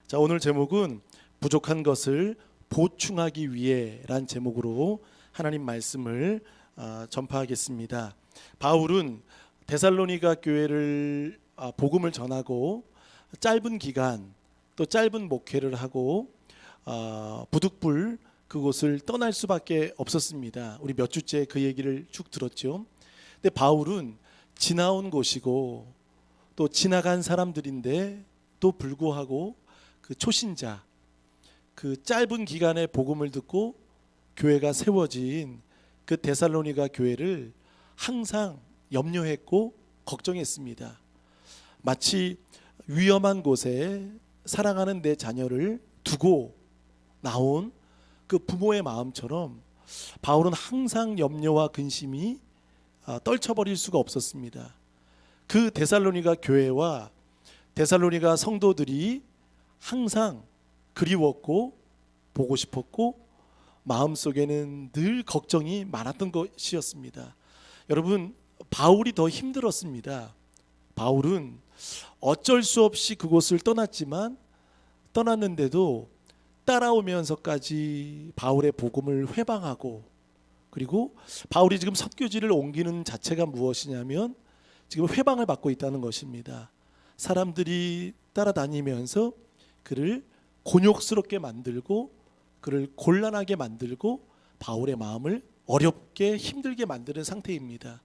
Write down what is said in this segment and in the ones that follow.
자, 오늘 제목은 부족한 것을 보충하기 위해란 제목으로 하나님 말씀을 전파하겠습니다. 바울은 데살로니가 교회를 복음을 전하고 짧은 기간 또 짧은 목회를 하고 부득불 그곳을 떠날 수밖에 없었습니다. 우리 몇 주째 그 얘기를 쭉 들었죠. 근데 바울은 지나온 곳이고 또 지나간 사람들인데 또 불구하고 그 초신자, 그 짧은 기간에 복음을 듣고 교회가 세워진 그 데살로니가 교회를 항상 염려했고 걱정했습니다. 마치 위험한 곳에 사랑하는 내 자녀를 두고 나온 그 부모의 마음처럼 바울은 항상 염려와 근심이 떨쳐버릴 수가 없었습니다. 그 데살로니가 교회와 데살로니가 성도들이 항상 그리웠고 보고 싶었고 마음속에는 늘 걱정이 많았던 것이었습니다. 여러분, 바울이 더 힘들었습니다. 바울은 어쩔 수 없이 그곳을 떠났는데도 따라오면서까지 바울의 복음을 회방하고, 그리고 바울이 지금 선교지를 옮기는 자체가 무엇이냐면 지금 회방을 받고 있다는 것입니다. 사람들이 따라다니면서 그를 곤욕스럽게 만들고 그를 곤란하게 만들고 바울의 마음을 어렵게 힘들게 만드는 상태입니다.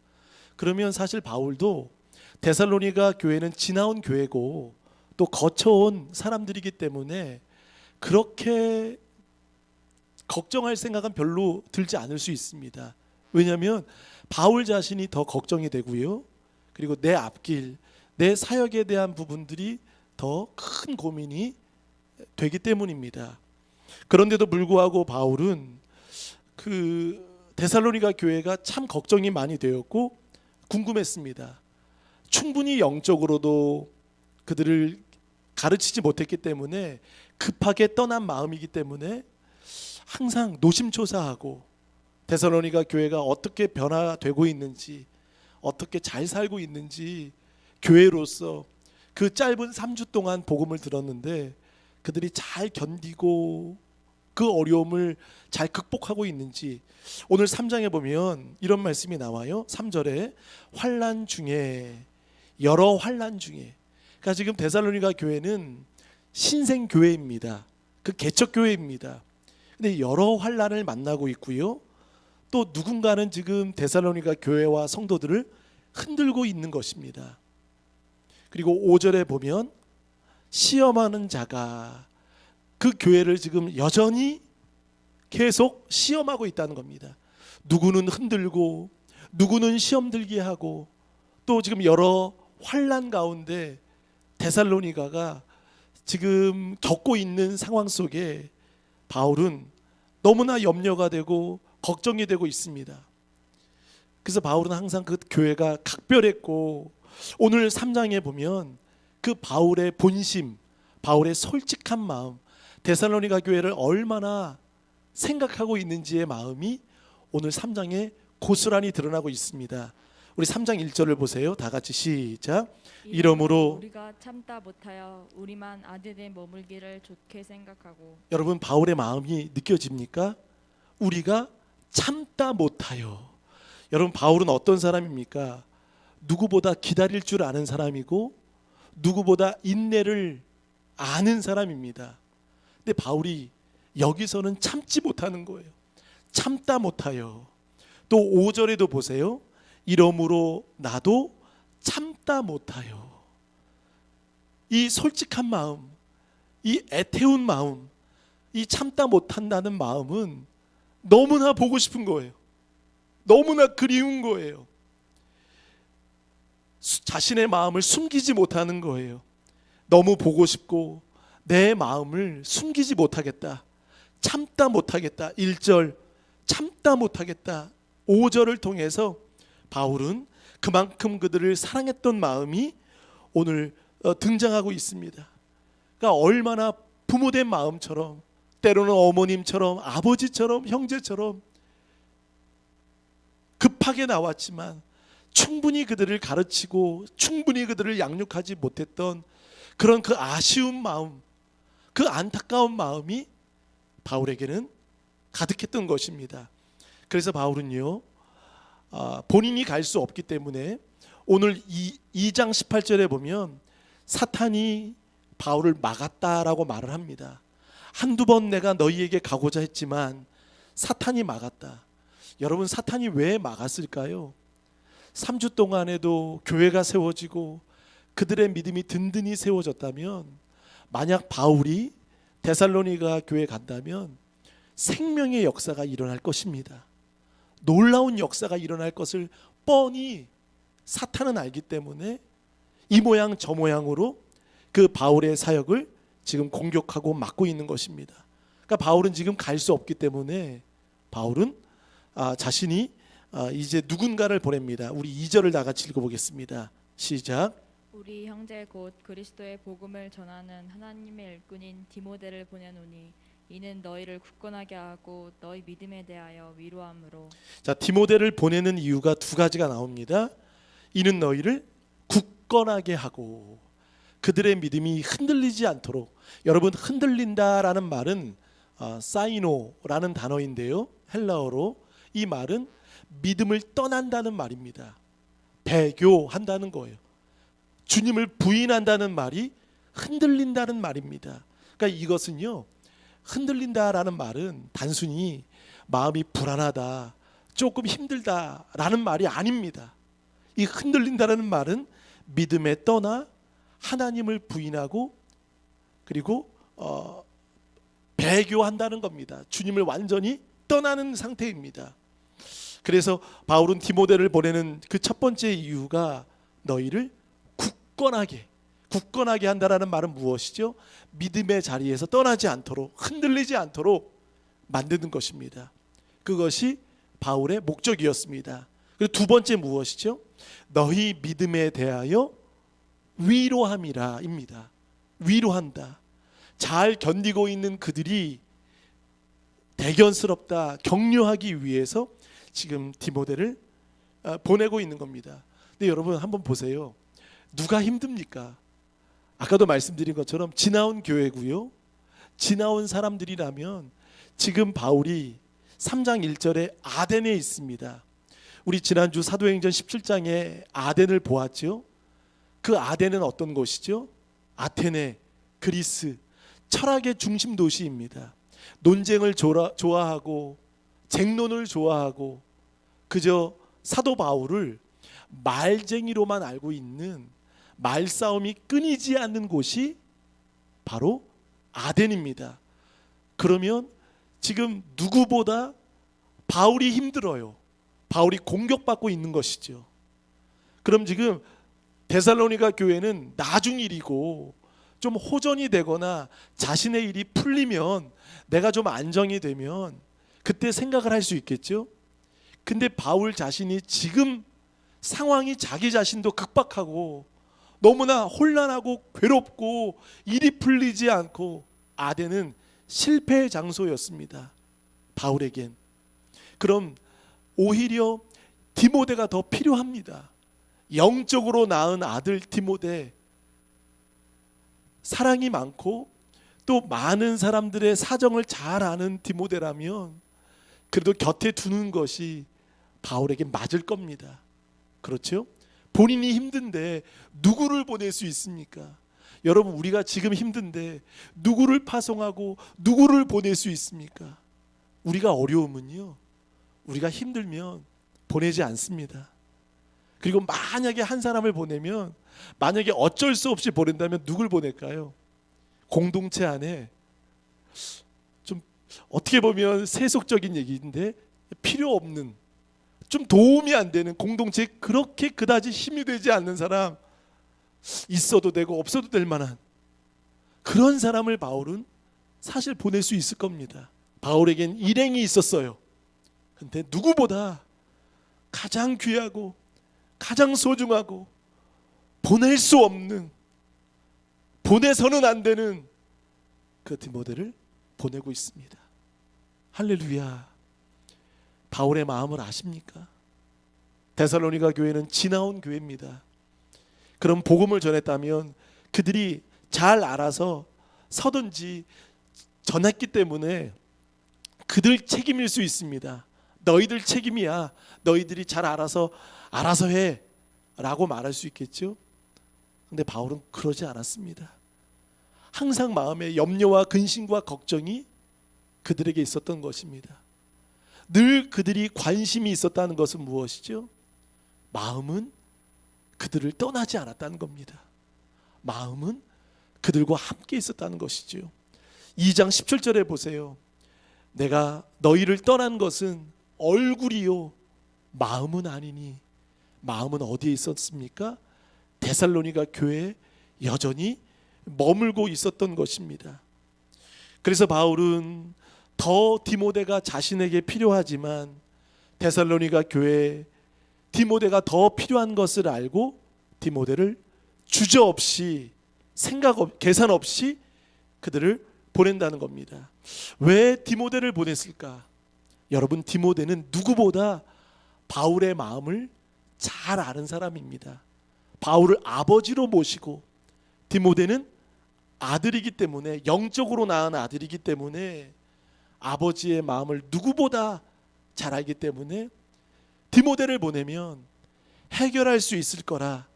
그러면 사실 바울도 데살로니가 교회는 지나온 교회고 또 거쳐온 사람들이기 때문에 그렇게 걱정할 생각은 별로 들지 않을 수 있습니다. 왜냐하면 바울 자신이 더 걱정이 되고요, 그리고 내 앞길, 내 사역에 대한 부분들이 더 큰 고민이 되기 때문입니다. 그런데도 불구하고 바울은 그 데살로니가 교회가 참 걱정이 많이 되었고 궁금했습니다. 충분히 영적으로도 그들을 가르치지 못했기 때문에 급하게 떠난 마음이기 때문에 항상 노심초사하고 데살로니가 교회가 어떻게 변화되고 있는지, 어떻게 잘 살고 있는지, 교회로서 그 짧은 3주 동안 복음을 들었는데 그들이 잘 견디고 그 어려움을 잘 극복하고 있는지, 오늘 3장에 보면 이런 말씀이 나와요. 3절에 환난 중에, 여러 환난 중에. 그러니까 지금 데살로니가 교회는 신생 교회입니다. 그 개척 교회입니다. 근데 여러 환난을 만나고 있고요, 또 누군가는 지금 데살로니가 교회와 성도들을 흔들고 있는 것입니다. 그리고 5절에 보면 시험하는 자가 그 교회를 지금 여전히 계속 시험하고 있다는 겁니다. 누구는 흔들고 누구는 시험 들게 하고, 또 지금 여러 환난 가운데 데살로니가가 지금 겪고 있는 상황 속에 바울은 너무나 염려가 되고 걱정이 되고 있습니다. 그래서 바울은 항상 그 교회가 각별했고, 오늘 3장에 보면 그 바울의 본심, 바울의 솔직한 마음, 데살로니가 교회를 얼마나 생각하고 있는지의 마음이 오늘 3장에 고스란히 드러나고 있습니다. 우리 3장 1절을 보세요. 다 같이 시작. 이러므로 우리가 참다 못하여 우리만 아덴에 머물기를 좋게 생각하고. 여러분, 바울의 마음이 느껴집니까? 우리가 참다 못하여. 여러분, 바울은 어떤 사람입니까? 누구보다 기다릴 줄 아는 사람이고 누구보다 인내를 아는 사람입니다. 근데 바울이 여기서는 참지 못하는 거예요. 참다 못하여. 또 5절에도 보세요. 이러므로 나도 참다 못하여. 이 솔직한 마음, 이 애태운 마음, 이 참다 못한다는 마음은 너무나 보고 싶은 거예요. 너무나 그리운 거예요. 자신의 마음을 숨기지 못하는 거예요. 너무 보고 싶고 내 마음을 숨기지 못하겠다, 참다 못하겠다. 1절 참다 못하겠다. 5절을 통해서 바울은 그만큼 그들을 사랑했던 마음이 오늘 등장하고 있습니다. 그러니까 얼마나 부모된 마음처럼, 때로는 어머님처럼, 아버지처럼, 형제처럼 급하게 나왔지만 충분히 그들을 가르치고 충분히 그들을 양육하지 못했던 그런 그 아쉬운 마음, 그 안타까운 마음이 바울에게는 가득했던 것입니다. 그래서 바울은요, 본인이 갈 수 없기 때문에 오늘 2장 18절에 보면 사탄이 바울을 막았다라고 말을 합니다. 한두 번 내가 너희에게 가고자 했지만 사탄이 막았다. 여러분, 사탄이 왜 막았을까요? 3주 동안에도 교회가 세워지고 그들의 믿음이 든든히 세워졌다면, 만약 바울이 데살로니가 교회에 간다면 생명의 역사가 일어날 것입니다. 놀라운 역사가 일어날 것을 뻔히 사탄은 알기 때문에 이 모양 저 모양으로 그 바울의 사역을 지금 공격하고 막고 있는 것입니다. 그러니까 바울은 지금 갈 수 없기 때문에 바울은 자신이 이제 누군가를 보냅니다. 우리 2절을 다 같이 읽어보겠습니다. 시작. 우리 형제 곧 그리스도의 복음을 전하는 하나님의 일꾼인 디모데를 보내노니 이는 너희를 굳건하게 하고 너희 믿음에 대하여 위로함으로. 자, 디모데를 보내는 이유가 두 가지가 나옵니다. 이는 너희를 굳건하게 하고 그들의 믿음이 흔들리지 않도록. 여러분, 흔들린다라는 말은 사이노라는 단어인데요, 헬라어로 이 말은 믿음을 떠난다는 말입니다. 배교한다는 거예요. 주님을 부인한다는 말이 흔들린다는 말입니다. 그러니까 이것은요, 흔들린다라는 말은 단순히 마음이 불안하다, 조금 힘들다라는 말이 아닙니다. 이 흔들린다라는 말은 믿음에 떠나 하나님을 부인하고 그리고 배교한다는 겁니다. 주님을 완전히 떠나는 상태입니다. 그래서 바울은 디모데를 보내는 그 첫 번째 이유가 너희를 굳건하게 한다라는 말은 무엇이죠? 믿음의 자리에서 떠나지 않도록, 흔들리지 않도록 만드는 것입니다. 그것이 바울의 목적이었습니다. 그리고 두 번째 무엇이죠? 너희 믿음에 대하여 위로함이라입니다. 위로한다. 잘 견디고 있는 그들이 대견스럽다, 격려하기 위해서 지금 디모데를 보내고 있는 겁니다. 근데 여러분 한번 보세요. 누가 힘듭니까? 아까도 말씀드린 것처럼 지나온 교회고요, 지나온 사람들이라면 지금 바울이 3장 1절에 아덴에 있습니다. 우리 지난주 사도행전 17장에 아덴을 보았죠. 그 아덴은 어떤 곳이죠? 아테네, 그리스, 철학의 중심 도시입니다. 논쟁을 좋아하고 쟁론을 좋아하고 그저 사도 바울을 말쟁이로만 알고 있는, 말싸움이 끊이지 않는 곳이 바로 아덴입니다. 그러면 지금 누구보다 바울이 힘들어요. 바울이 공격받고 있는 것이죠. 그럼 지금 데살로니가 교회는 나중 일이고 좀 호전이 되거나 자신의 일이 풀리면, 내가 좀 안정이 되면 그때 생각을 할 수 있겠죠. 근데 바울 자신이 지금 상황이 자기 자신도 급박하고 너무나 혼란하고 괴롭고 일이 풀리지 않고, 아덴은 실패의 장소였습니다, 바울에겐. 그럼 오히려 디모데가 더 필요합니다. 영적으로 낳은 아들 디모데, 사랑이 많고 또 많은 사람들의 사정을 잘 아는 디모데라면 그래도 곁에 두는 것이 바울에게 맞을 겁니다. 그렇죠? 본인이 힘든데 누구를 보낼 수 있습니까? 여러분, 우리가 지금 힘든데 누구를 파송하고 누구를 보낼 수 있습니까? 우리가 어려우면요, 우리가 힘들면 보내지 않습니다. 그리고 만약에 한 사람을 보내면, 만약에 어쩔 수 없이 보낸다면 누굴 보낼까요? 공동체 안에 좀 어떻게 보면 세속적인 얘기인데 필요 없는, 좀 도움이 안 되는 공동체에 그렇게 그다지 힘이 되지 않는 사람, 있어도 되고 없어도 될 만한 그런 사람을 바울은 사실 보낼 수 있을 겁니다. 바울에겐 일행이 있었어요. 근데 누구보다 가장 귀하고 가장 소중하고 보낼 수 없는, 보내서는 안 되는 그 디모데를 보내고 있습니다. 할렐루야. 바울의 마음을 아십니까? 데살로니가 교회는 지나온 교회입니다. 그럼 복음을 전했다면 그들이 잘 알아서 서든지 전했기 때문에 그들 책임일 수 있습니다. 너희들 책임이야. 너희들이 잘 알아서 해 라고 말할 수 있겠죠. 근데 바울은 그러지 않았습니다. 항상 마음에 염려와 근심과 걱정이 그들에게 있었던 것입니다. 늘 그들이 관심이 있었다는 것은 무엇이죠? 마음은 그들을 떠나지 않았다는 겁니다. 마음은 그들과 함께 있었다는 것이죠. 2장 17절에 보세요. 내가 너희를 떠난 것은 얼굴이요 마음은 아니니. 마음은 어디에 있었습니까? 데살로니가 교회에 여전히 머물고 있었던 것입니다. 그래서 바울은 더 디모데가 자신에게 필요하지만 데살로니가 교회에 디모데가 더 필요한 것을 알고 디모데를 주저없이 계산 없이 그들을 보낸다는 겁니다. 왜 디모데를 보냈을까? 여러분, 디모데는 누구보다 바울의 마음을 잘 아는 사람입니다. 바울을 아버지로 모시고 디모데는 아들이기 때문에, 영적으로 낳은 아들이기 때문에 아버지의 마음을 누구보다 잘 알기 때문에 디모데를 보내면 해결할 수 있을 거라,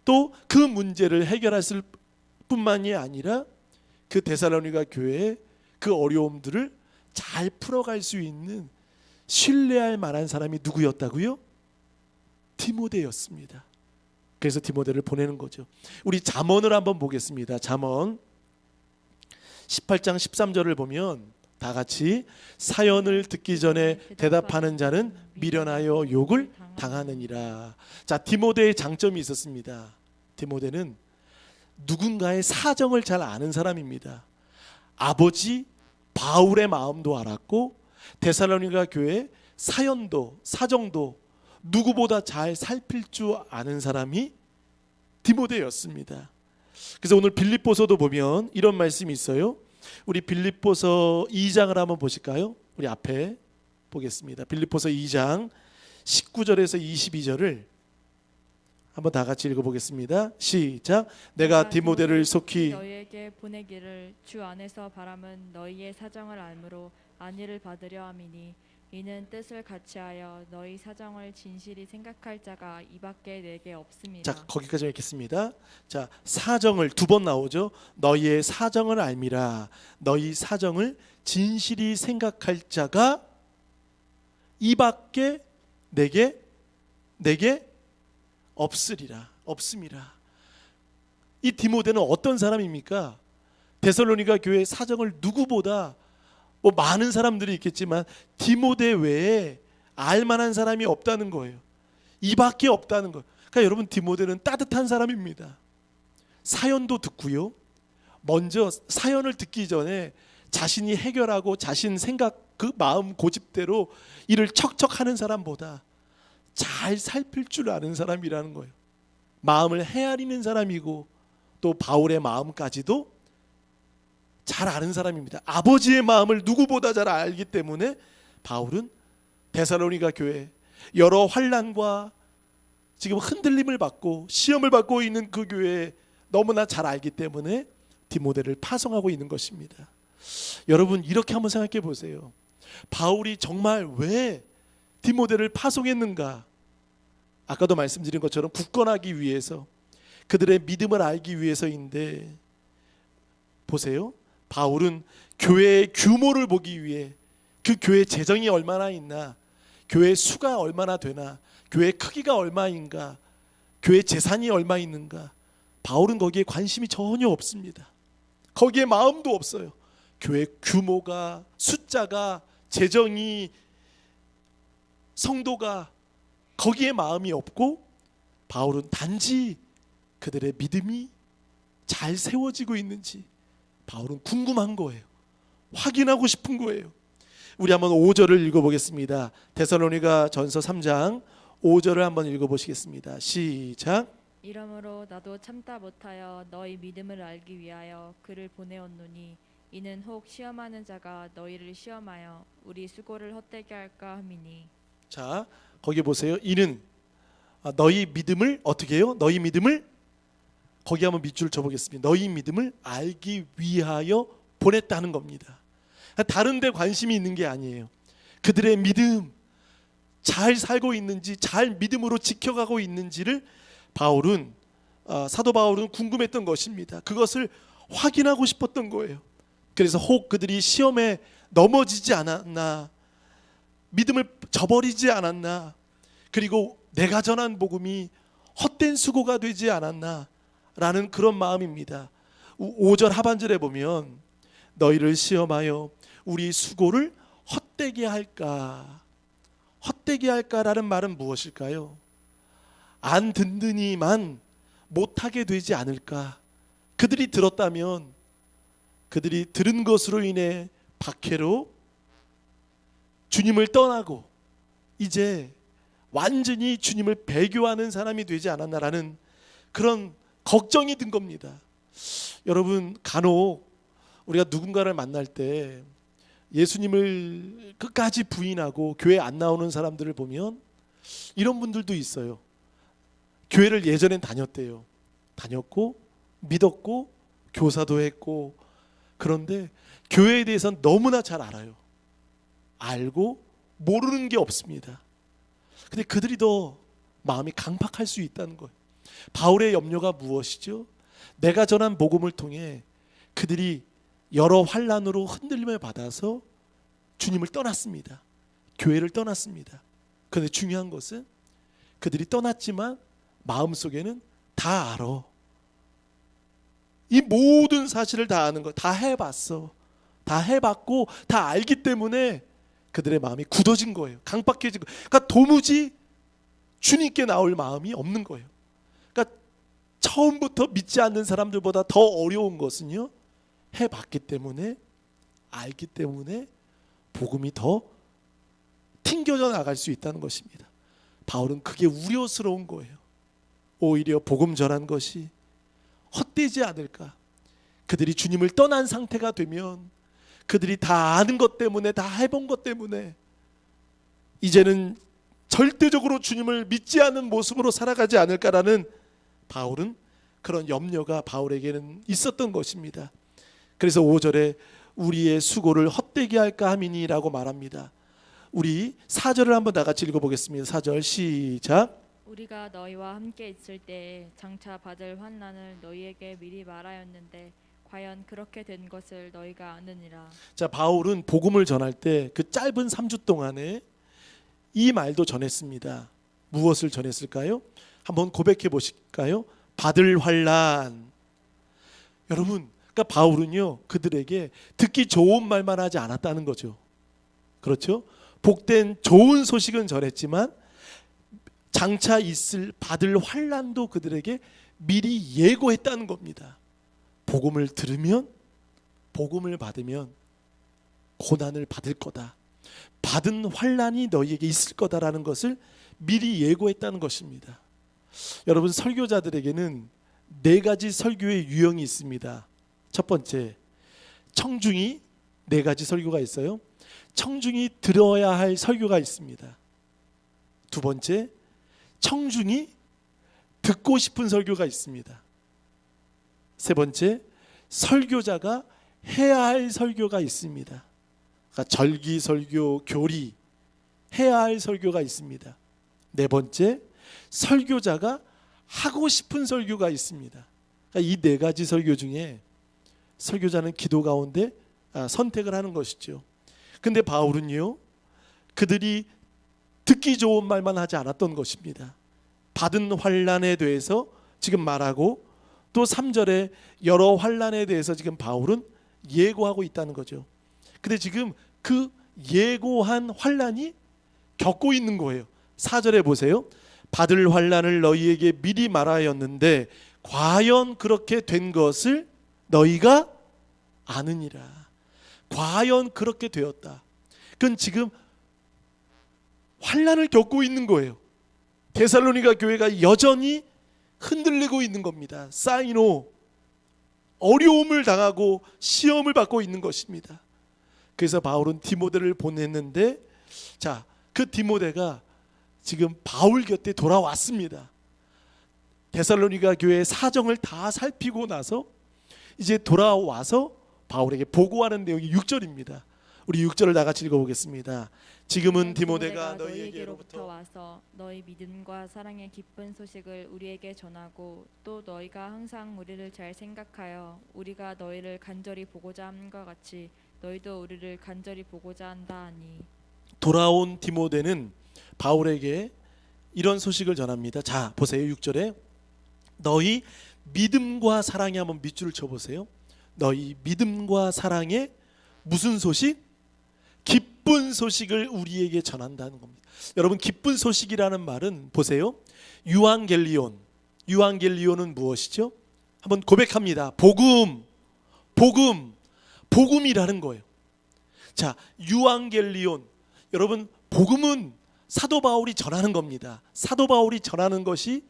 또 그 문제를 해결했을 뿐만이 아니라 그 데살로니가 교회의 그 어려움들을 잘 풀어갈 수 있는 신뢰할 만한 사람이 누구였다고요? 디모데였습니다. 그래서 디모데를 보내는 거죠. 우리 잠언을 한번 보겠습니다. 잠언 18장 13절을 보면 다 같이 사연을 듣기 전에 대답하는 자는 미련하여 욕을 당하느니라. 자, 디모데의 장점이 있었습니다. 디모데는 누군가의 사정을 잘 아는 사람입니다. 아버지 바울의 마음도 알았고 데살로니가 교회 사연도 사정도 누구보다 잘 살필 줄 아는 사람이 디모데였습니다. 그래서 오늘 빌립보서도 보면 이런 말씀이 있어요. 우리 빌립보서 2장을 한번 보실까요? 우리 앞에 보겠습니다. 빌립보서 2장 19절에서 22절을 한번 다 같이 읽어보겠습니다. 시작. 내가 디모데를 속히 너희에게 보내기를 주 안에서 바람은 너희의 사정을 알므로 안위를 받으려 함이니 이는 뜻을 같이하여 너희 사정을 진실이 생각할 자가 이밖에 내게 없습니다. 자, 거기까지 읽겠습니다. 자, 사정을 두 번 나오죠. 너희의 사정을 알미라. 너희 사정을 진실이 생각할 자가 이밖에 내게 없음이라. 이 디모데는 어떤 사람입니까? 데살로니가 교회 사정을 누구보다 많은 사람들이 있겠지만 디모데 외에 알만한 사람이 없다는 거예요. 이밖에 없다는 거예요. 그러니까 여러분, 디모데는 따뜻한 사람입니다. 사연도 듣고요. 먼저 사연을 듣기 전에 자신이 해결하고 자신 생각 그 마음 고집대로 일을 척척하는 사람보다 잘 살필 줄 아는 사람이라는 거예요. 마음을 헤아리는 사람이고 또 바울의 마음까지도 잘 아는 사람입니다. 아버지의 마음을 누구보다 잘 알기 때문에 바울은 데살로니가 교회 여러 환난과 지금 흔들림을 받고 시험을 받고 있는 그 교회에 너무나 잘 알기 때문에 디모데를 파송하고 있는 것입니다. 여러분, 이렇게 한번 생각해 보세요. 바울이 정말 왜 디모데를 파송했는가? 아까도 말씀드린 것처럼 굳건하기 위해서, 그들의 믿음을 알기 위해서인데, 보세요. 바울은 교회의 규모를 보기 위해 그 교회 재정이 얼마나 있나, 교회 수가 얼마나 되나, 교회 크기가 얼마인가, 교회 재산이 얼마 있는가, 바울은 거기에 관심이 전혀 없습니다. 거기에 마음도 없어요. 교회 규모가, 숫자가, 재정이, 성도가, 거기에 마음이 없고, 바울은 단지 그들의 믿음이 잘 세워지고 있는지 바울은 궁금한 거예요. 확인하고 싶은 거예요. 우리 한번 5절을 읽어보겠습니다. 데살로니가 전서 3장 5절을 한번 읽어보시겠습니다. 시작. 이러므로 나도 참다 못하여 너희 믿음을 알기 위하여 그를 보내었노니 이는 혹 시험하는 자가 너희를 시험하여 우리 수고를 헛되게 할까 함이니. 자, 거기 보세요. 이는 너희 믿음을 어떻게 해요? 너희 믿음을 거기 한번 밑줄 쳐보겠습니다. 너희 믿음을 알기 위하여 보냈다는 겁니다. 다른 데 관심이 있는 게 아니에요. 그들의 믿음, 잘 살고 있는지, 잘 믿음으로 지켜가고 있는지를 사도 바울은 궁금했던 것입니다. 그것을 확인하고 싶었던 거예요. 그래서 혹 그들이 시험에 넘어지지 않았나, 믿음을 저버리지 않았나, 그리고 내가 전한 복음이 헛된 수고가 되지 않았나 라는 그런 마음입니다. 5절 하반절에 보면 너희를 시험하여 우리 수고를 헛되게 할까. 헛되게 할까라는 말은 무엇일까요? 안 든든히만 못하게 되지 않을까. 그들이 들었다면 그들이 들은 것으로 인해 박해로 주님을 떠나고 이제 완전히 주님을 배교하는 사람이 되지 않았나라는 그런 걱정이 든 겁니다. 여러분, 간혹 우리가 누군가를 만날 때 예수님을 끝까지 부인하고 교회 안 나오는 사람들을 보면 이런 분들도 있어요. 교회를 예전엔 다녔대요. 다녔고 믿었고 교사도 했고, 그런데 교회에 대해서는 너무나 잘 알아요. 알고 모르는 게 없습니다. 근데 그들이 더 마음이 강팍할 수 있다는 거예요. 바울의 염려가 무엇이죠? 내가 전한 복음을 통해 그들이 여러 환난으로 흔들림을 받아서 주님을 떠났습니다. 교회를 떠났습니다. 그런데 중요한 것은 그들이 떠났지만 마음속에는 다 알아. 이 모든 사실을 다 아는 거, 다 해봤어. 다 해봤고 다 알기 때문에 그들의 마음이 굳어진 거예요. 강박해진 거예요. 그러니까 도무지 주님께 나올 마음이 없는 거예요. 그러니까 처음부터 믿지 않는 사람들보다 더 어려운 것은요, 해봤기 때문에, 알기 때문에 복음이 더 튕겨져 나갈 수 있다는 것입니다. 바울은 그게 우려스러운 거예요. 오히려 복음 전한 것이 헛되지 않을까. 그들이 주님을 떠난 상태가 되면 그들이 다 아는 것 때문에, 다 해본 것 때문에 이제는 절대적으로 주님을 믿지 않는 모습으로 살아가지 않을까라는 바울은 그런 염려가 바울에게는 있었던 것입니다. 그래서 5절에 우리의 수고를 헛되게 할까 함이니라고 말합니다. 우리 4절을 한번 다 같이 읽어보겠습니다. 4절 시작. 우리가 너희와 함께 있을 때 장차 받을 환난을 너희에게 미리 말하였는데 과연 그렇게 된 것을 너희가 아느니라. 자, 바울은 복음을 전할 때 그 짧은 3주 동안에 이 말도 전했습니다. 무엇을 전했을까요? 한번 고백해 보실까요? 받을 환난. 여러분, 그러니까 바울은요, 그들에게 듣기 좋은 말만 하지 않았다는 거죠. 그렇죠? 복된 좋은 소식은 전했지만 장차 받을 환난도 그들에게 미리 예고했다는 겁니다. 복음을 들으면, 복음을 받으면 고난을 받을 거다. 받은 환난이 너희에게 있을 거다라는 것을 미리 예고했다는 것입니다. 여러분, 설교자들에게는 4가지 설교의 유형이 있습니다. 첫 번째, 청중이 4가지 설교가 있어요. 청중이 들어야 할 설교가 있습니다. 두 번째, 청중이 듣고 싶은 설교가 있습니다. 세 번째, 설교자가 해야 할 설교가 있습니다. 그러니까 절기 설교, 교리, 해야 할 설교가 있습니다. 네 번째, 설교자가 하고 싶은 설교가 있습니다. 그러니까 이 4가지 설교 중에 설교자는 기도 가운데 선택을 하는 것이죠. 근데 바울은요, 그들이 듣기 좋은 말만 하지 않았던 것입니다. 받은 환난에 대해서 지금 말하고, 또 3절에 여러 환난에 대해서 지금 바울은 예고하고 있다는 거죠. 근데 지금 그 예고한 환난이 겪고 있는 거예요. 4절에 보세요. 받을 환난을 너희에게 미리 말하였는데 과연 그렇게 된 것을 너희가 아느니라. 과연 그렇게 되었다. 그건 지금 환난을 겪고 있는 거예요. 데살로니가 교회가 여전히 흔들리고 있는 겁니다. 쌓이노 어려움을 당하고 시험을 받고 있는 것입니다. 그래서 바울은 디모데를 보냈는데, 자, 그 디모데가 지금 바울 곁에 돌아왔습니다. 데살로니가 교회의 사정을 다 살피고 나서 이제 돌아와서 바울에게 보고하는 내용이 6절입니다. 우리 6절을 다 같이 읽어보겠습니다. 지금은 디모데가 너희에게로부터 와서 너희 믿음과 사랑의 기쁜 소식을 우리에게 전하고 또 너희가 항상 우리를 잘 생각하여 우리가 너희를 간절히 보고자 함과 같이 너희도 우리를 간절히 보고자 한다 하니. 돌아온 디모데는 바울에게 이런 소식을 전합니다. 자, 보세요. 6절에 너희 믿음과 사랑에, 한번 밑줄을 쳐보세요. 너희 믿음과 사랑에 무슨 소식? 기쁜 소식을 우리에게 전한다는 겁니다. 여러분, 기쁜 소식이라는 말은 보세요. 유앙겔리온. 유앙겔리온은 무엇이죠? 한번 고백합니다. 복음이라는 거예요. 자, 유앙겔리온. 여러분, 복음은 사도 바울이 전하는 겁니다. 사도 바울이 전하는 것이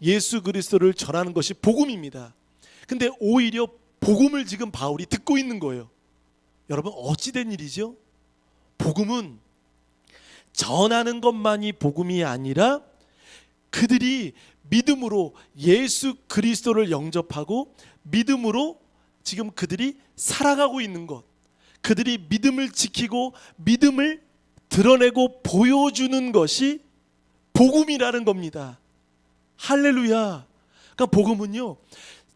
예수 그리스도를 전하는 것이 복음입니다. 근데 오히려 복음을 지금 바울이 듣고 있는 거예요. 여러분, 어찌된 일이죠? 복음은 전하는 것만이 복음이 아니라 그들이 믿음으로 예수 그리스도를 영접하고 믿음으로 지금 그들이 살아가고 있는 것, 그들이 믿음을 지키고 믿음을 드러내고 보여주는 것이 복음이라는 겁니다. 할렐루야. 그러니까 복음은요,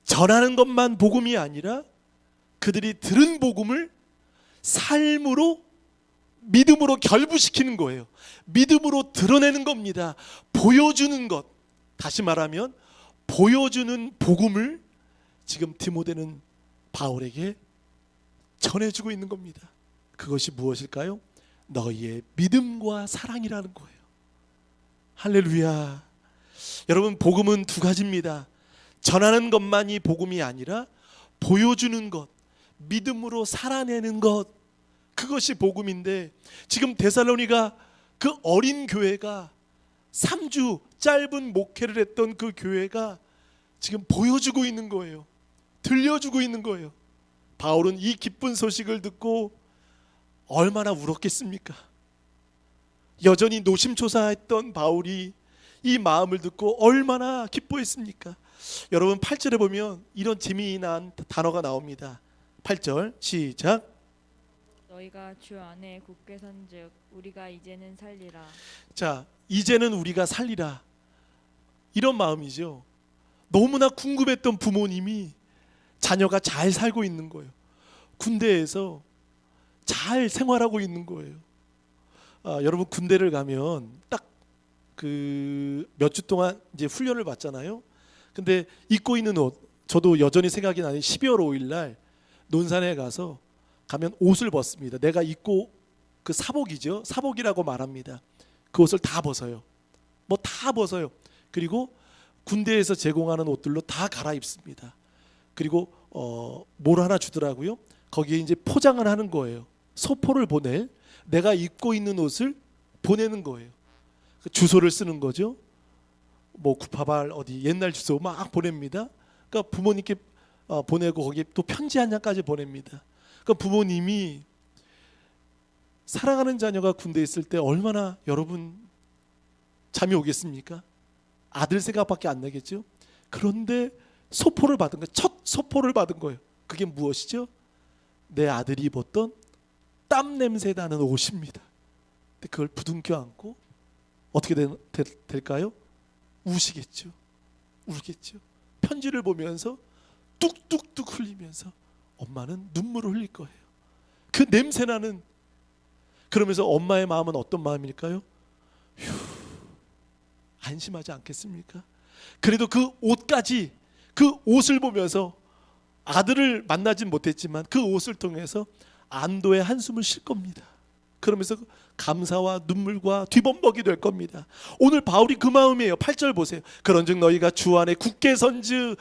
전하는 것만 복음이 아니라 그들이 들은 복음을 삶으로, 믿음으로 결부시키는 거예요. 믿음으로 드러내는 겁니다. 보여주는 것. 다시 말하면 보여주는 복음을 지금 디모데는 바울에게 전해주고 있는 겁니다. 그것이 무엇일까요? 너희의 믿음과 사랑이라는 거예요. 할렐루야. 여러분, 복음은 두 가지입니다. 전하는 것만이 복음이 아니라 보여주는 것, 믿음으로 살아내는 것, 그것이 복음인데 지금 데살로니가 그 어린 교회가 3주 짧은 목회를 했던 그 교회가 지금 보여주고 있는 거예요. 들려주고 있는 거예요. 바울은 이 기쁜 소식을 듣고 얼마나 울었겠습니까? 여전히 노심초사했던 바울이 이 마음을 듣고 얼마나 기뻐했습니까? 여러분, 8절에 보면 이런 재미난 단어가 나옵니다. 8절 시작. 너희가 주 안에 굳게 선즉 우리가 이제는 살리라. 자, 이제는 우리가 살리라. 이런 마음이죠. 너무나 궁금했던 부모님이 자녀가 잘 살고 있는 거예요. 군대에서 잘 생활하고 있는 거예요. 여러분, 군대를 가면 딱 그 몇 주 동안 이제 훈련을 받잖아요. 근데 입고 있는 옷, 저도 여전히 생각이 나는 12월 5일 날 논산에 가면 옷을 벗습니다. 내가 입고 그 사복이죠. 사복이라고 말합니다. 그 옷을 다 벗어요. 뭐 다 벗어요. 그리고 군대에서 제공하는 옷들로 다 갈아입습니다. 그리고 뭘 하나 주더라고요. 거기에 이제 포장을 하는 거예요. 소포를 보낼, 내가 입고 있는 옷을 보내는 거예요. 주소를 쓰는 거죠. 뭐 구파발 어디 옛날 주소 막 보냅니다. 그러니까 부모님께 보내고 거기에 또 편지 한 장까지 보냅니다. 그러니까 부모님이 사랑하는 자녀가 군대에 있을 때 얼마나 여러분 잠이 오겠습니까? 아들 생각밖에 안 나겠죠. 그런데 소포를 받은 거예요. 첫 소포를 받은 거예요. 그게 무엇이죠? 내 아들이 입었던 땀 냄새 나는 옷입니다. 근데 그걸 부둥켜 안고 어떻게 될까요? 우시겠죠. 울겠죠. 편지를 보면서 뚝뚝뚝 흘리면서 엄마는 눈물을 흘릴 거예요. 그 냄새나는, 그러면서 엄마의 마음은 어떤 마음일까요? 휴, 안심하지 않겠습니까? 그래도 그 옷까지, 그 옷을 보면서 아들을 만나진 못했지만 그 옷을 통해서 안도의 한숨을 쉴 겁니다. 그러면서 감사와 눈물과 뒤범벅이 될 겁니다. 오늘 바울이 그 마음이에요. 8절 보세요. 그런즉 너희가 주 안에 굳게 선즈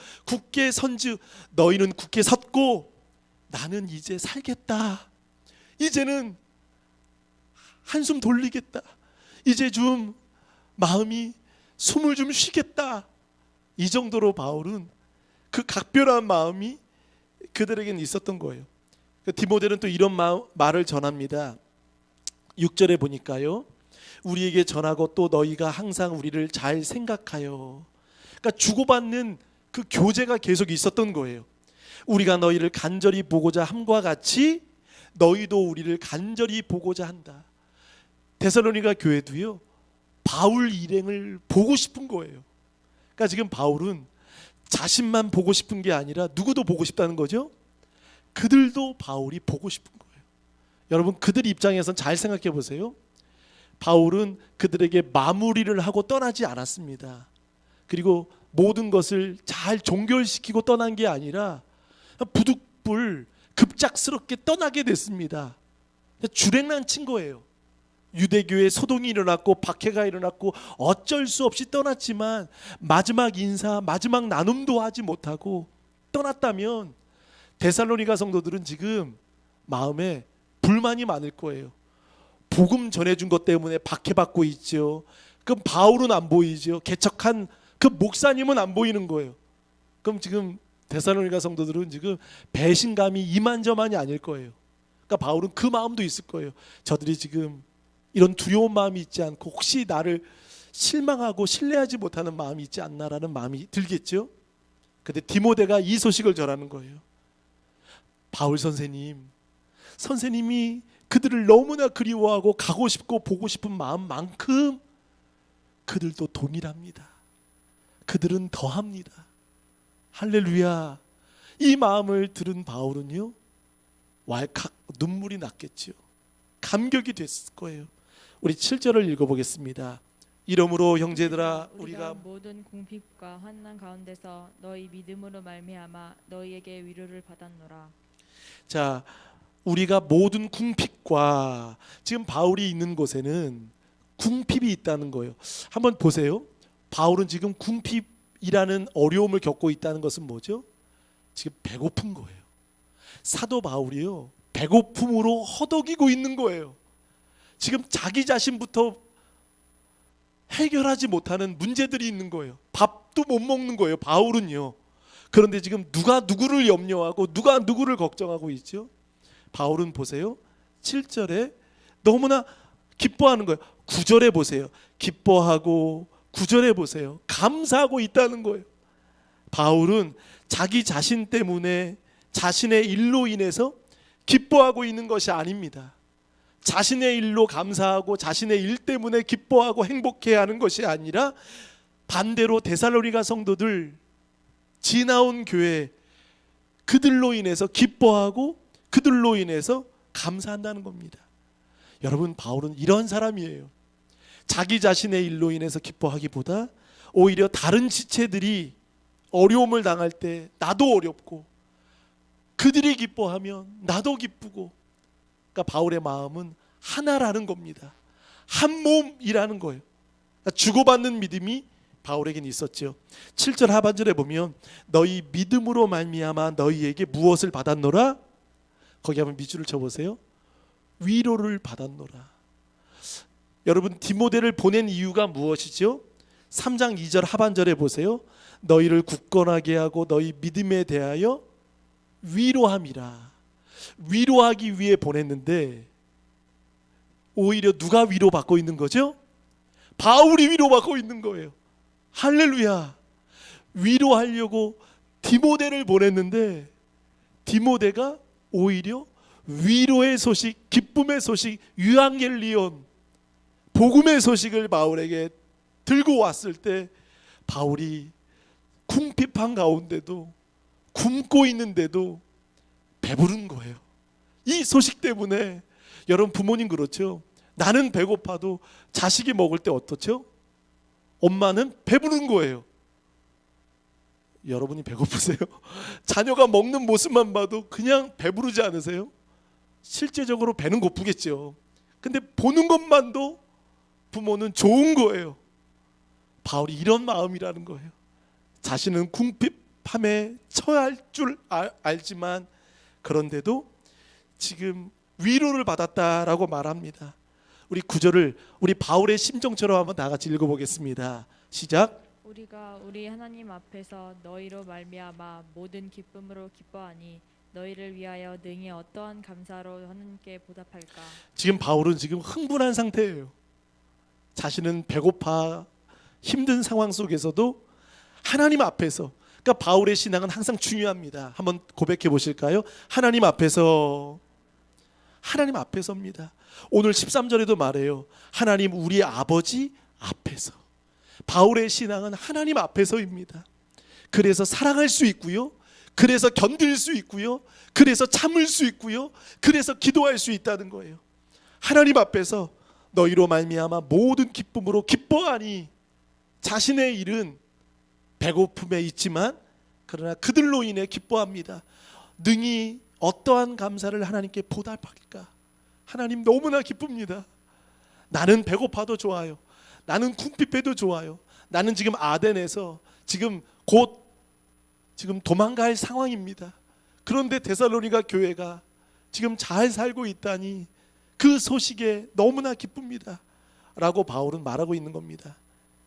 너희는 굳게 섰고 나는 이제 살겠다. 이제는 한숨 돌리겠다. 이제 좀 마음이 숨을 좀 쉬겠다. 이 정도로 바울은 그 각별한 마음이 그들에게는 있었던 거예요. 디모데는 또 이런 말을 전합니다. 6절에 보니까요, 우리에게 전하고 또 너희가 항상 우리를 잘 생각하여. 그러니까 주고받는 그 교제가 계속 있었던 거예요. 우리가 너희를 간절히 보고자 함과 같이 너희도 우리를 간절히 보고자 한다. 데살로니가 교회도요, 바울 일행을 보고 싶은 거예요. 그러니까 지금 바울은 자신만 보고 싶은 게 아니라 누구도 보고 싶다는 거죠. 그들도 바울이 보고 싶은 거예요. 여러분, 그들 입장에선 잘 생각해 보세요. 바울은 그들에게 마무리를 하고 떠나지 않았습니다. 그리고 모든 것을 잘 종결시키고 떠난 게 아니라 부득불 급작스럽게 떠나게 됐습니다. 주랭랑 친 거예요. 유대교에 소동이 일어났고 박해가 일어났고 어쩔 수 없이 떠났지만 마지막 인사, 마지막 나눔도 하지 못하고 떠났다면 데살로니가 성도들은 지금 마음에 불만이 많을 거예요. 복음 전해준 것 때문에 박해받고 있죠. 그럼 바울은 안 보이죠. 개척한 그 목사님은 안 보이는 거예요. 그럼 지금 데살로니가 성도들은 지금 배신감이 이만저만이 아닐 거예요. 그러니까 바울은 그 마음도 있을 거예요. 저들이 지금 이런 두려운 마음이 있지 않고 혹시 나를 실망하고 신뢰하지 못하는 마음이 있지 않나라는 마음이 들겠죠. 근데 디모데가 이 소식을 전하는 거예요. 바울 선생님이 그들을 너무나 그리워하고 가고 싶고 보고 싶은 마음만큼 그들도 동일합니다. 그들은 더합니다. 할렐루야. 이 마음을 들은 바울은요, 왈칵 눈물이 났겠죠. 감격이 됐을 거예요. 우리 7절을 읽어보겠습니다. 이러므로 형제들아, 우리가 모든 궁핍과 환난 가운데서 너희 믿음으로 말미암아 너희에게 위로를 받았노라. 자, 우리가 모든 궁핍과, 지금 바울이 있는 곳에는 궁핍이 있다는 거예요. 한번 보세요. 바울은 지금 궁핍이라는 어려움을 겪고 있다는 것은 뭐죠? 지금 배고픈 거예요. 사도 바울이요, 배고픔으로 허덕이고 있는 거예요. 지금 자기 자신부터 해결하지 못하는 문제들이 있는 거예요. 밥도 못 먹는 거예요, 바울은요. 그런데 지금 누가 누구를 염려하고 누가 누구를 걱정하고 있죠? 바울은 보세요, 7절에 너무나 기뻐하는 거예요. 9절에 보세요, 기뻐하고, 9절에 보세요, 감사하고 있다는 거예요. 바울은 자기 자신 때문에, 자신의 일로 인해서 기뻐하고 있는 것이 아닙니다. 자신의 일로 감사하고 자신의 일 때문에 기뻐하고 행복해하는 것이 아니라 반대로 데살로니가 성도들, 지나온 교회, 그들로 인해서 기뻐하고 그들로 인해서 감사한다는 겁니다. 여러분, 바울은 이런 사람이에요. 자기 자신의 일로 인해서 기뻐하기보다 오히려 다른 지체들이 어려움을 당할 때 나도 어렵고 그들이 기뻐하면 나도 기쁘고, 그러니까 바울의 마음은 하나라는 겁니다. 한 몸이라는 거예요. 그러니까 주고받는 믿음이 바울에겐 있었죠. 7절 하반절에 보면 너희 믿음으로 말미암아 너희에게 무엇을 받았노라? 거기 한번 밑줄을 쳐보세요. 위로를 받았노라. 여러분, 디모데를 보낸 이유가 무엇이죠? 3장 2절 하반절에 보세요. 너희를 굳건하게 하고 너희 믿음에 대하여 위로함이라. 위로하기 위해 보냈는데 오히려 누가 위로받고 있는 거죠? 바울이 위로받고 있는 거예요. 할렐루야. 위로하려고 디모데를 보냈는데 디모데가 오히려 위로의 소식, 기쁨의 소식, 유앙겔리온, 복음의 소식을 바울에게 들고 왔을 때 바울이 궁핍한 가운데도, 굶고 있는데도 배부른 거예요. 이 소식 때문에. 여러분, 부모님 그렇죠? 나는 배고파도 자식이 먹을 때 어떻죠? 엄마는 배부른 거예요. 여러분이 배고프세요? 자녀가 먹는 모습만 봐도 그냥 배부르지 않으세요? 실제적으로 배는 고프겠죠. 근데 보는 것만도 부모는 좋은 거예요. 바울이 이런 마음이라는 거예요. 자신은 궁핍함에 처할 줄 알지만 그런데도 지금 위로를 받았다라고 말합니다. 우리 9절을 우리 바울의 심정처럼 한번 다 같이 읽어보겠습니다. 시작. 우리가 우리 하나님 앞에서 너희로 말미암아 모든 기쁨으로 기뻐하니 너희를 위하여 능히 어떠한 감사로 하나님께 보답할까? 지금 바울은 지금 흥분한 상태예요. 자신은 배고파 힘든 상황 속에서도 하나님 앞에서. 그러니까 바울의 신앙은 항상 중요합니다. 한번 고백해 보실까요? 하나님 앞에서입니다. 오늘 13절에도 말해요. 하나님 우리 아버지 앞에서. 바울의 신앙은 하나님 앞에서입니다. 그래서 사랑할 수 있고요. 그래서 견딜 수 있고요. 그래서 참을 수 있고요. 그래서 기도할 수 있다는 거예요. 하나님 앞에서 너희로 말미암아 모든 기쁨으로 기뻐하니. 자신의 일은 배고픔에 있지만 그러나 그들로 인해 기뻐합니다. 능히 어떠한 감사를 하나님께 보답할까? 하나님 너무나 기쁩니다. 나는 배고파도 좋아요. 나는 궁핍해도 좋아요. 나는 지금 아덴에서 지금 곧 도망갈 상황입니다. 그런데 데살로니가 교회가 지금 잘 살고 있다니 그 소식에 너무나 기쁩니다. 라고 바울은 말하고 있는 겁니다.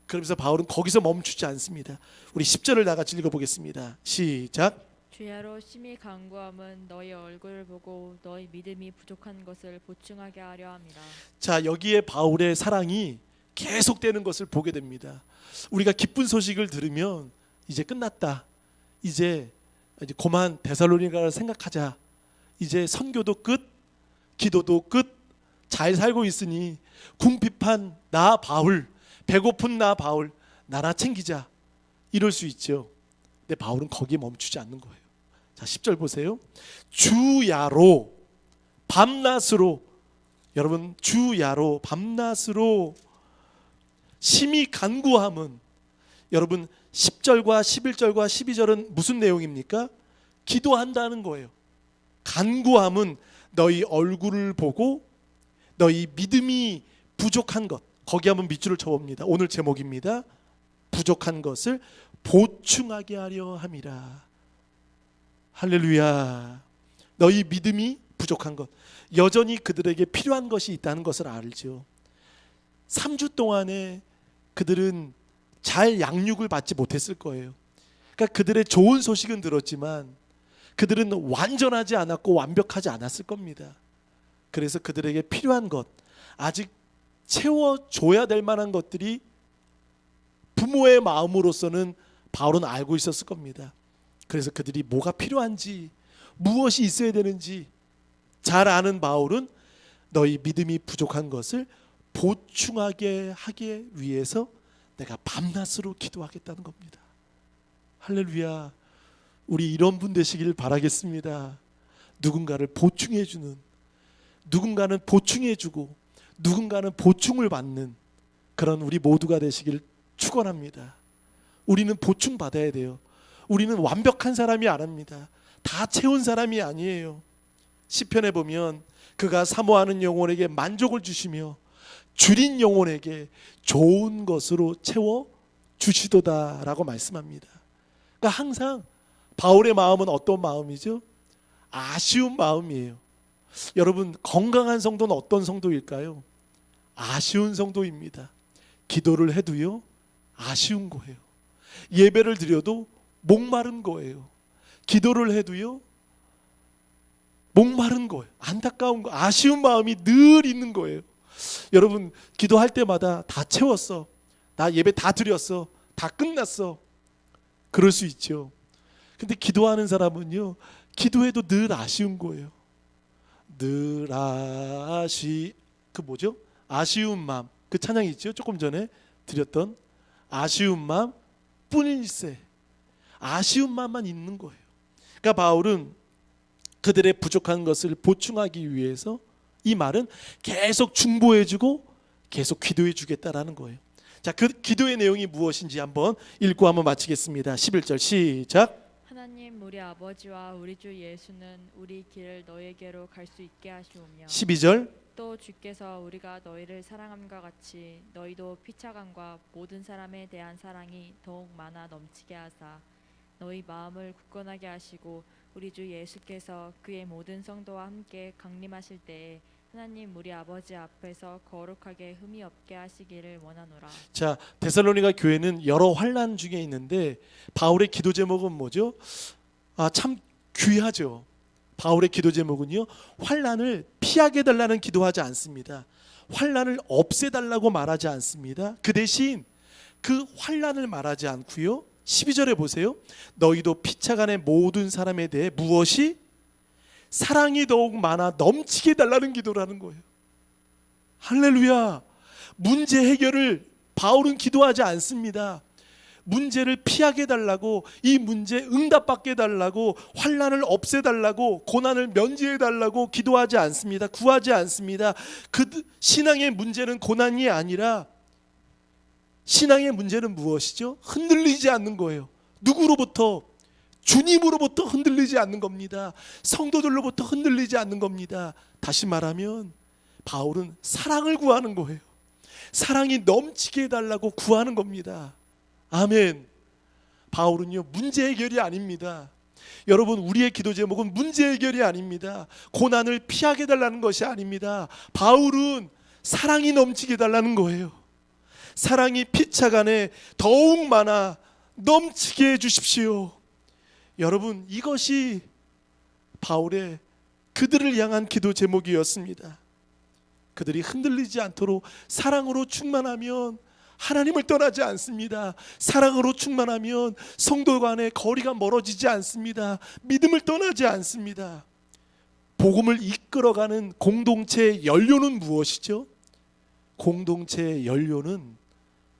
그러면서 바울은 거기서 멈추지 않습니다. 우리 10절을 다 같이 읽어보겠습니다. 시작. 주야로 심히 간구함은 너희 얼굴을 보고 너희 믿음이 부족한 것을 보충하게 하려 함이라. 자, 여기에 바울의 사랑이 계속되는 것을 보게 됩니다. 우리가 기쁜 소식을 들으면 이제 끝났다. 이제 그만 데살로니가를 생각하자. 이제 선교도 끝, 기도도 끝, 잘 살고 있으니 궁핍한 나 바울, 배고픈 나 바울, 나나 챙기자. 이럴 수 있죠. 근데 바울은 거기에 멈추지 않는 거예요. 자, 10절 보세요. 주야로 밤낮으로, 여러분 주야로 밤낮으로 심히 간구함은, 여러분 10절과 11절과 12절은 무슨 내용입니까? 기도한다는 거예요. 간구함은 너희 얼굴을 보고 너희 믿음이 부족한 것, 거기 한번 밑줄을 쳐봅니다. 오늘 제목입니다. 부족한 것을 보충하게 하려 함이라. 할렐루야. 너희 믿음이 부족한 것, 여전히 그들에게 필요한 것이 있다는 것을 알죠. 3주 동안에 그들은 잘 양육을 받지 못했을 거예요. 그러니까 그들의 좋은 소식은 들었지만 그들은 완전하지 않았고 완벽하지 않았을 겁니다. 그래서 그들에게 필요한 것, 아직 채워줘야 될 만한 것들이 부모의 마음으로서는 바울은 알고 있었을 겁니다. 그래서 그들이 뭐가 필요한지, 무엇이 있어야 되는지 잘 아는 바울은 너희 믿음이 부족한 것을 보충하게 하기 위해서 내가 밤낮으로 기도하겠다는 겁니다. 할렐루야. 우리 이런 분 되시기를 바라겠습니다. 누군가를 보충해주는, 누군가는 보충해주고 누군가는 보충을 받는 그런 우리 모두가 되시기를 축원합니다. 우리는 보충받아야 돼요. 우리는 완벽한 사람이 아닙니다. 다 채운 사람이 아니에요. 시편에 보면 그가 사모하는 영혼에게 만족을 주시며 줄인 영혼에게 좋은 것으로 채워 주시도다라고 말씀합니다. 그러니까 항상 바울의 마음은 어떤 마음이죠? 아쉬운 마음이에요. 여러분, 건강한 성도는 어떤 성도일까요? 아쉬운 성도입니다. 기도를 해도요 아쉬운 거예요. 예배를 드려도 목마른 거예요. 기도를 해도요 목마른 거예요. 안타까운 거, 아쉬운 마음이 늘 있는 거예요. 여러분, 기도할 때마다 다 채웠어, 나 예배 다 드렸어, 다 끝났어, 그럴 수 있죠. 근데 기도하는 사람은요 기도해도 늘 아쉬운 거예요. 늘 아쉬운 마음. 그 찬양이 있죠. 조금 전에 드렸던 아쉬운 마음 뿐일세. 아쉬운 마음만 있는 거예요. 그러니까 바울은 그들의 부족한 것을 보충하기 위해서 이 말은 계속 중보해주고 계속 기도해주겠다라는 거예요. 자, 그 기도의 내용이 무엇인지 한번 읽고 한번 마치겠습니다. 11절 시작. 하나님 우리 아버지와 우리 주 예수는 우리 길을 너에게로 갈 수 있게 하시오며 12절. 또 주께서 우리가 너희를 사랑함과 같이 너희도 피차감과 모든 사람에 대한 사랑이 더욱 많아 넘치게 하사 너희 마음을 굳건하게 하시고 우리 주 예수께서 그의 모든 성도와 함께 강림하실 때에 하나님 우리 아버지 앞에서 거룩하게 흠이 없게 하시기를 원하노라. 자, 데살로니가 교회는 여러 환난 중에 있는데 바울의 기도 제목은 뭐죠? 참 귀하죠. 바울의 기도 제목은요 환난을 피하게 달라는 기도하지 않습니다. 환난을 없애달라고 말하지 않습니다. 그 대신 그 환난을 말하지 않고요 12절에 보세요. 너희도 피차간의 모든 사람에 대해 무엇이 사랑이 더욱 많아 넘치게 해달라는 기도라는 거예요. 할렐루야. 문제 해결을 바울은 기도하지 않습니다. 문제를 피하게 해달라고, 이 문제 응답받게 해달라고, 환난을 없애달라고, 고난을 면제해달라고 기도하지 않습니다. 구하지 않습니다. 그 신앙의 문제는 고난이 아니라 신앙의 문제는 무엇이죠? 흔들리지 않는 거예요. 누구로부터? 주님으로부터 흔들리지 않는 겁니다. 성도들로부터 흔들리지 않는 겁니다. 다시 말하면 바울은 사랑을 구하는 거예요. 사랑이 넘치게 해달라고 구하는 겁니다. 아멘. 바울은요, 문제 해결이 아닙니다. 여러분, 우리의 기도 제목은 문제 해결이 아닙니다. 고난을 피하게 해달라는 것이 아닙니다. 바울은 사랑이 넘치게 해달라는 거예요. 사랑이 피차간에 더욱 많아 넘치게 해주십시오. 여러분, 이것이 바울의 그들을 향한 기도 제목이었습니다. 그들이 흔들리지 않도록 사랑으로 충만하면 하나님을 떠나지 않습니다. 사랑으로 충만하면 성도 간의 거리가 멀어지지 않습니다. 믿음을 떠나지 않습니다. 복음을 이끌어가는 공동체의 연료는 무엇이죠? 공동체의 연료는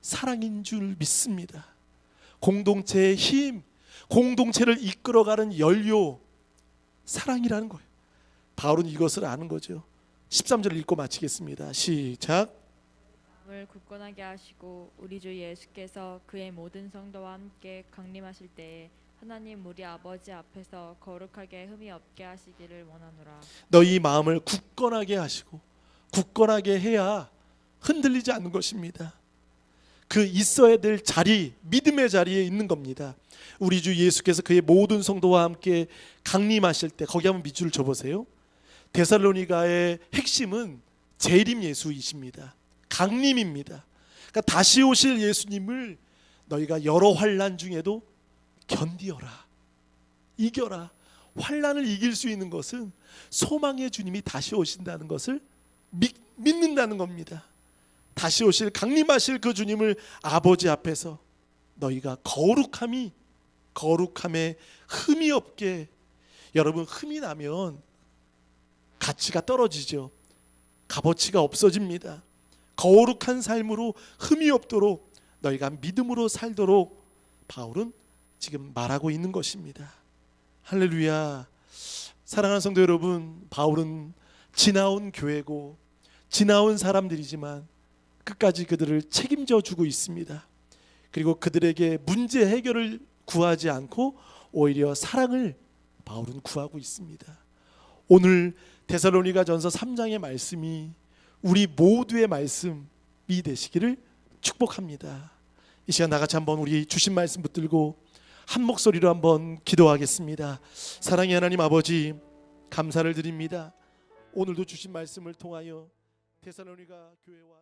사랑인 줄 믿습니다. 공동체의 힘, 공동체를 이끌어가는 연료, 사랑이라는 거예요. 바울은 이것을 아는 거죠. 13절 읽고 마치겠습니다. 시작. 마음을 굳건하게 하시고 우리 주 예수께서 그의 모든 성도와 함께 강림하실 때에 하나님 우리 아버지 앞에서 거룩하게 흠이 없게 하시기를 원하노라. 너희 마음을 굳건하게 하시고, 굳건하게 해야 흔들리지 않는 것입니다. 그 있어야 될 자리, 믿음의 자리에 있는 겁니다. 우리 주 예수께서 그의 모든 성도와 함께 강림하실 때, 거기 한번 밑줄을 쳐보세요. 데살로니가의 핵심은 재림 예수이십니다. 강림입니다. 그러니까 다시 오실 예수님을 너희가 여러 환난 중에도 견디어라, 이겨라. 환난을 이길 수 있는 것은 소망의 주님이 다시 오신다는 것을 믿는다는 겁니다. 다시 오실, 강림하실 그 주님을 아버지 앞에서 너희가 거룩함에 흠이 없게. 여러분, 흠이 나면 가치가 떨어지죠. 값어치가 없어집니다. 거룩한 삶으로 흠이 없도록 너희가 믿음으로 살도록 바울은 지금 말하고 있는 것입니다. 할렐루야. 사랑하는 성도 여러분, 바울은 지나온 교회고 지나온 사람들이지만 끝까지 그들을 책임져 주고 있습니다. 그리고 그들에게 문제 해결을 구하지 않고 오히려 사랑을 바울은 구하고 있습니다. 오늘 데살로니가전서 3장의 말씀이 우리 모두의 말씀이 되시기를 축복합니다. 이 시간 나같이 한번 우리 주신 말씀 붙들고 한 목소리로 한번 기도하겠습니다. 사랑의 하나님 아버지, 감사를 드립니다. 오늘도 주신 말씀을 통하여 데살로니가 교회와